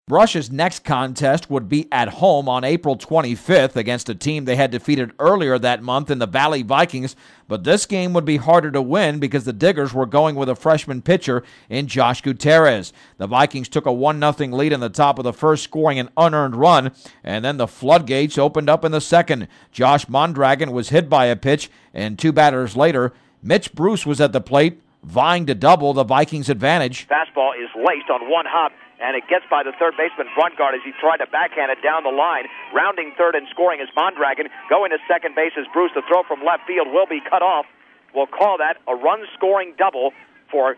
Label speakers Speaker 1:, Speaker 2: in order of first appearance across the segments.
Speaker 1: Brush's next contest would be at home on April 25th against a team they had defeated earlier that month in the Valley Vikings, but this game would be harder to win because the Diggers were going with a freshman pitcher in Josh Gutierrez. The Vikings took a 1-0 lead in the top of the first, scoring an unearned run, and then the floodgates opened up in the second. Josh Mondragon was hit by a pitch, and 2 batters later, Mitch Bruce was at the plate, vying to double the Vikings' advantage.
Speaker 2: Fastball is laced on one hop, and it gets by the third baseman Brungard as he tried to backhand it down the line. Rounding third and scoring is Mondragon. Going to second base is Bruce. The throw from left field will be cut off. We'll call that a run-scoring double for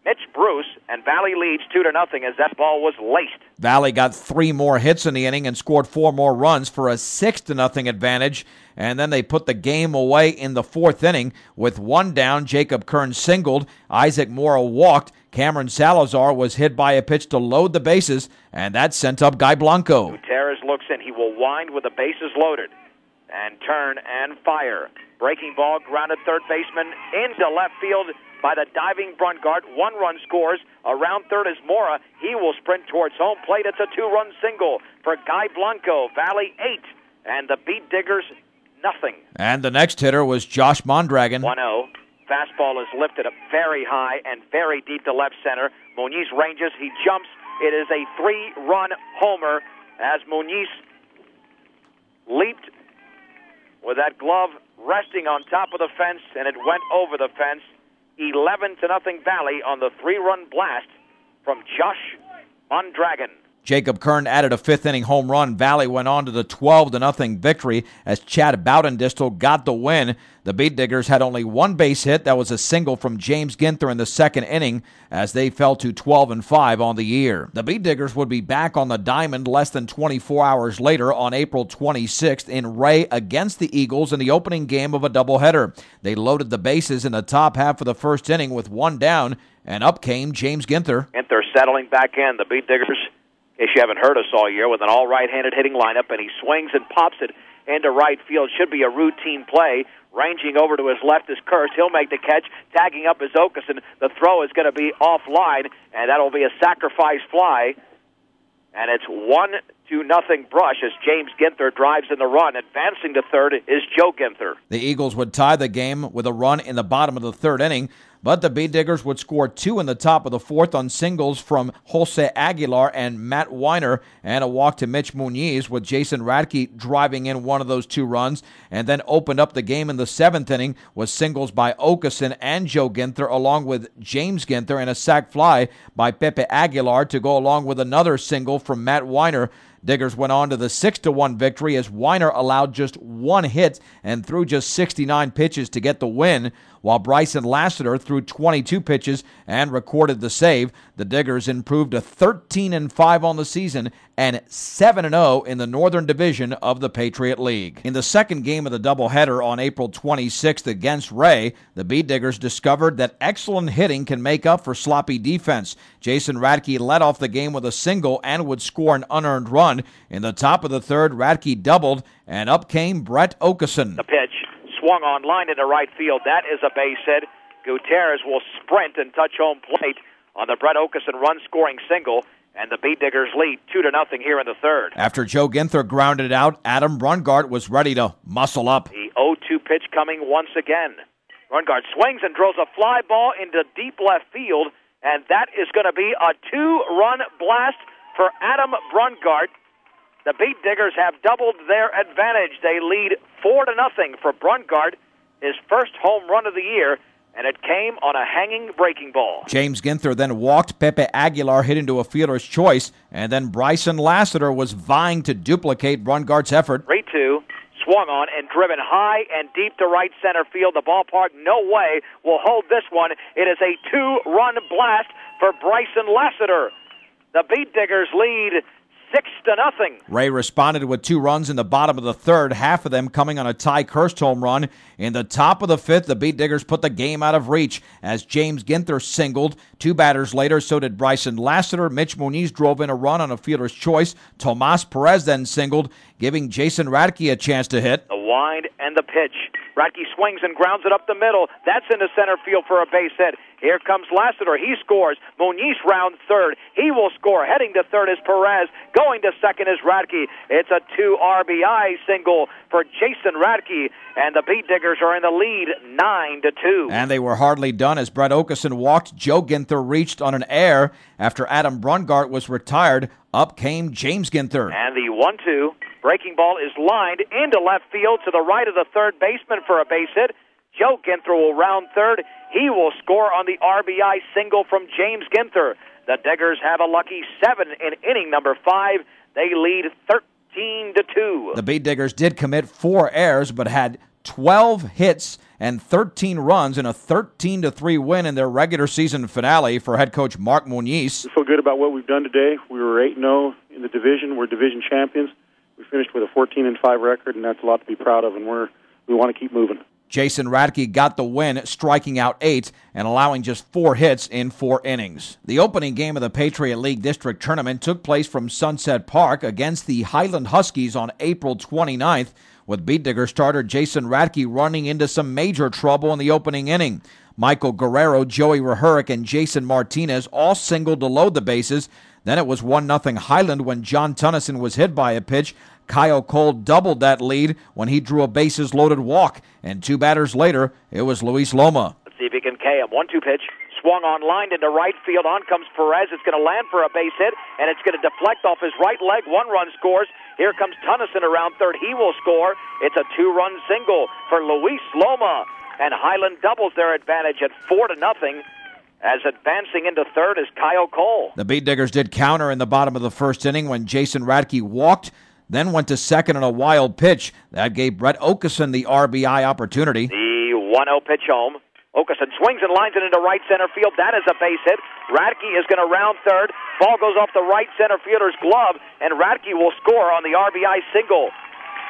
Speaker 2: Mitch Bruce, and Valley leads 2-0 as that ball was laced.
Speaker 1: Valley got 3 more hits in the inning and scored 4 more runs for a 6-0 advantage, and then they put the game away in the 4th inning with 1 down. Jacob Kern singled, Isaac Mora walked, Cameron Salazar was hit by a pitch to load the bases, and that sent up Guy Blanco.
Speaker 2: Gutierrez looks in. He will wind with the bases loaded and turn and fire. Breaking ball, grounded third baseman into left field by the diving Brungard. 1 run scores. Around third is Mora. He will sprint towards home plate. It's a 2-run single for Guy Blanco. Valley 8 and the Beetdiggers nothing.
Speaker 1: And the next hitter was Josh Mondragon.
Speaker 2: 1-0. Fastball is lifted up very high and very deep to left center. Muniz ranges. He jumps. It is a 3-run homer as Muniz leaped with that glove resting on top of the fence, and it went over the fence. 11-0 Valley on the 3-run blast from Josh Mondragon.
Speaker 1: Jacob Kern added a 5th-inning home run. Valley went on to the 12-0 victory as Chad Bowdendistel got the win. The Beetdiggers had only 1 base hit. That was a single from James Ginther in the 2nd inning as they fell to 12-5 on the year. The Beetdiggers would be back on the diamond less than 24 hours later on April 26th in Ray against the Eagles in the opening game of a doubleheader. They loaded the bases in the top half of the 1st inning with 1 down, and up came James Ginther.
Speaker 2: Ginther settling back in. The Beetdiggers, in case you haven't heard us all year, with an all-right-handed hitting lineup, and he swings and pops it into right field. Should be a routine play. Ranging over to his left is Kurtz. He'll make the catch. Tagging up is Okeson. The throw is going to be offline, and that'll be a sacrifice fly. And it's 1-0 Brush as James Ginther drives in the run. Advancing to third is Joe Ginther.
Speaker 1: The Eagles would tie the game with a run in the bottom of the 3rd inning, but the Beetdiggers would score 2 in the top of the 4th on singles from Jose Aguilar and Matt Weiner, and a walk to Mitch Muniz, with Jason Radke driving in one of those 2 runs, and then opened up the game in the 7th inning with singles by Okeson and Joe Ginther, along with James Ginther, and a sac fly by Pepe Aguilar to go along with another single from Matt Weiner. Diggers went on to the 6-1 victory as Weiner allowed just 1 hit and threw just 69 pitches to get the win, while Bryson Lassiter threw 22 pitches and recorded the save. The Diggers improved to 13-5 on the season and 7-0 in the Northern Division of the Patriot League. In the 2nd game of the doubleheader on April 26th against Ray, the Beetdiggers discovered that excellent hitting can make up for sloppy defense. Jason Radke led off the game with a single and would score an unearned run. In the top of the 3rd, Radke doubled, and up came Brett Okeson.
Speaker 2: The pitch swung on line into right field. That is a base hit. Gutierrez will sprint and touch home plate on the Brett Okeson run-scoring single, and the Beetdiggers lead 2-0 here in the 3rd.
Speaker 1: After Joe Ginther grounded it out, Adam Brungard was ready to muscle up.
Speaker 2: The 0-2 pitch coming once again. Brungard swings and drills a fly ball into deep left field, and that is going to be a 2-run blast for Adam Brungard. The Beetdiggers have doubled their advantage. They lead 4-0 for Brungard, his first home run of the year, and it came on a hanging breaking ball.
Speaker 1: James Ginther then walked. Pepe Aguilar hit into a fielder's choice, and then Bryson Lassiter was vying to duplicate Brungard's effort.
Speaker 2: 3-2, swung on and driven high and deep to right center field. The ballpark, no way, will hold this one. It is a 2-run blast for Bryson Lassiter. The Beetdiggers lead 6-0.
Speaker 1: Ray responded with 2 runs in the bottom of the 3rd, half of them coming on a Ty Kirst home run. In the top of the 5th, the Beetdiggers put the game out of reach as James Ginther singled. 2 batters later, so did Bryson Lassiter. Mitch Muniz drove in a run on a fielder's choice. Tomas Perez then singled, giving Jason Radke a chance to hit.
Speaker 2: The wind and the pitch. Radke swings and grounds it up the middle. That's into center field for a base hit. Here comes Lassiter. He scores. Muniz rounds third. He will score. Heading to third is Perez. Going to second is Radke. It's a 2 RBI single for Jason Radke, and the Beetdiggers are in the lead 9-2.
Speaker 1: And they were hardly done as Brett Okeson walked. Joe Ginther reached on an error after Adam Brungart was retired. Up came James Ginther.
Speaker 2: And the 1-2. Breaking ball is lined into left field to the right of the third baseman for a base hit. Joe Ginther will round third. He will score on the RBI single from James Ginther. The Diggers have a lucky 7 in inning number 5. They lead 13-2.
Speaker 1: The Beetdiggers did commit 4 errors, but had 12 hits and 13 runs in a 13-3 win in their regular season finale for head coach Mark Muniz.
Speaker 3: We feel good about what we've done today. We were 8-0 in the division. We're division champions. We finished with a 14-5 record, and that's a lot to be proud of, and we want to keep moving.
Speaker 1: Jason Radke got the win, striking out 8 and allowing just 4 hits in 4 innings. The opening game of the Patriot League District Tournament took place from Sunset Park against the Highland Huskies on April 29th, with Beetdigger starter Jason Radke running into some major trouble in the opening inning. Michael Guerrero, Joey Rahurick, and Jason Martinez all singled to load the bases. Then it was 1-0 Highland when John Tunnison was hit by a pitch. Kyle Cole doubled that lead when he drew a bases-loaded walk. And 2 batters later, it was Luis Loma.
Speaker 2: Let's see if he can K him. 1-2 pitch. Swung on line into right field. On comes Perez. It's going to land for a base hit, and it's going to deflect off his right leg. 1 run scores. Here comes Tunnison around third. He will score. It's a 2-run single for Luis Loma. And Highland doubles their advantage at 4-0. As advancing into third is Kyle Cole.
Speaker 1: The Beetdiggers did counter in the bottom of the first inning when Jason Radke walked, then went to second on a wild pitch. That gave Brett Okeson the RBI opportunity.
Speaker 2: The 1-0 pitch home. Okeson swings and lines it into right center field. That is a base hit. Radke is going to round third. Ball goes off the right center fielder's glove, and Radke will score on the RBI single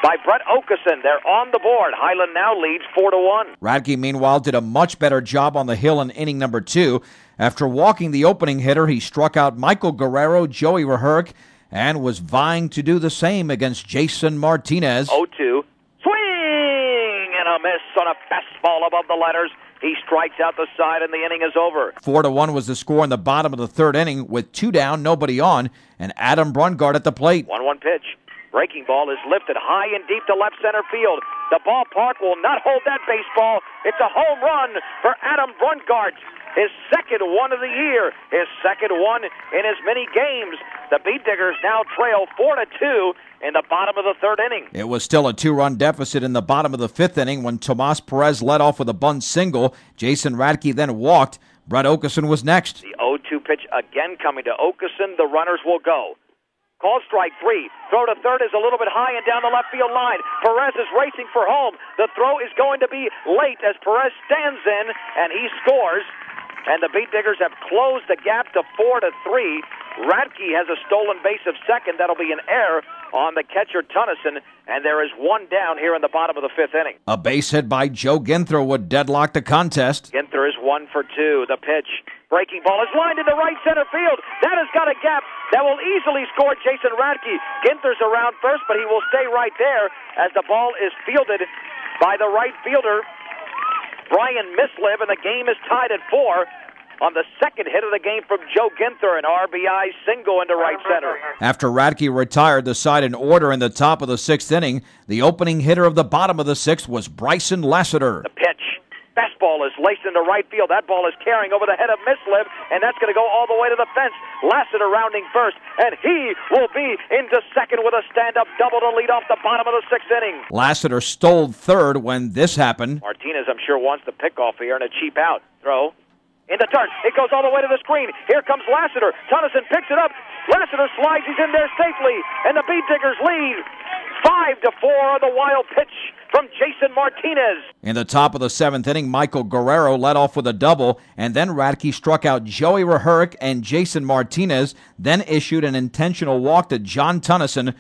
Speaker 2: by Brett Okeson. They're on the board. Highland now leads 4-1.
Speaker 1: Radke, meanwhile, did a much better job on the hill in inning number 2. After walking the opening hitter, he struck out Michael Guerrero, Joey Rahurick, and was vying to do the same against Jason Martinez.
Speaker 2: 0-2. Swing and a miss on a fastball above the letters. He strikes out the side, and the inning is over.
Speaker 1: 4-1 was the score in the bottom of the third inning with 2 down, nobody on, and Adam Brungart at the plate.
Speaker 2: 1-1 pitch. Breaking ball is lifted high and deep to left center field. The ballpark will not hold that baseball. It's a home run for Adam Brungart. His second one of the year. His second one in as many games. The Beetdiggers now trail 4-2 in the bottom of the third inning.
Speaker 1: It was still a 2-run deficit in the bottom of the 5th inning when Tomas Perez led off with a bunt single. Jason Radke then walked. Brett Okeson was next.
Speaker 2: The 0-2 pitch again coming to Okeson. The runners will go. Call strike 3. Throw to third is a little bit high and down the left field line. Perez is racing for home. The throw is going to be late as Perez stands in, and he scores. And the Beetdiggers have closed the gap to 4-3. Radke has a stolen base of second. That'll be an error on the catcher Tunnison, and there is 1 down here in the bottom of the 5th inning.
Speaker 1: A base hit by Joe Ginther would deadlock the contest.
Speaker 2: Ginther is 1 for 2. The pitch. Breaking ball is lined into right center field. That has got a gap that will easily score Jason Radke. Ginther's around first, but he will stay right there as the ball is fielded by the right fielder, Brian Misliv, and the game is tied at 4 on the second hit of the game from Joe Ginther, an RBI single into right center.
Speaker 1: After Radke retired the side in order in the top of the 6th inning, the opening hitter of the bottom of the 6th was Bryson Lassiter.
Speaker 2: The pitch. Fastball is laced into right field. That ball is carrying over the head of Misliv, and that's going to go all the way to the fence. Lassiter rounding first, and he will be into second with a stand-up double to lead off the bottom of the 6th inning.
Speaker 1: Lassiter stole third when this happened.
Speaker 2: Martinez, I'm sure, wants the pickoff here and a cheap out. Throw. In the turn. It goes all the way to the screen. Here comes Lassiter. Tunnison picks it up. Lassiter slides. He's in there safely, and the Beetdiggers lead 5-4 on the wild pitch from Jason Martinez.
Speaker 1: In the top of the 7th inning, Michael Guerrero led off with a double, and then Radke struck out Joey Rahurick and Jason Martinez, then issued an intentional walk to John Tunnison,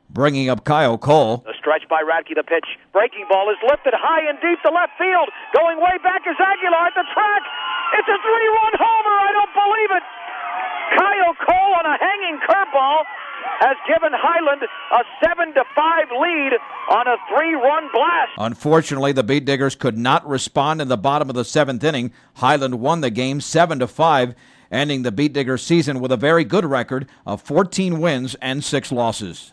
Speaker 1: bringing up Kyle Cole.
Speaker 2: The stretch by Radke, the pitch. Breaking ball is lifted high and deep to left field. Going way back is Aguilar at the track. It's a 3-run homer. I don't believe it. Kyle Cole on a hanging curveball has given Highland a 7-5 lead on a 3-run blast.
Speaker 1: Unfortunately, the Beetdiggers could not respond in the bottom of the 7th inning. Highland won the game 7-5, ending the Beetdiggers season with a very good record of 14 wins and 6 losses.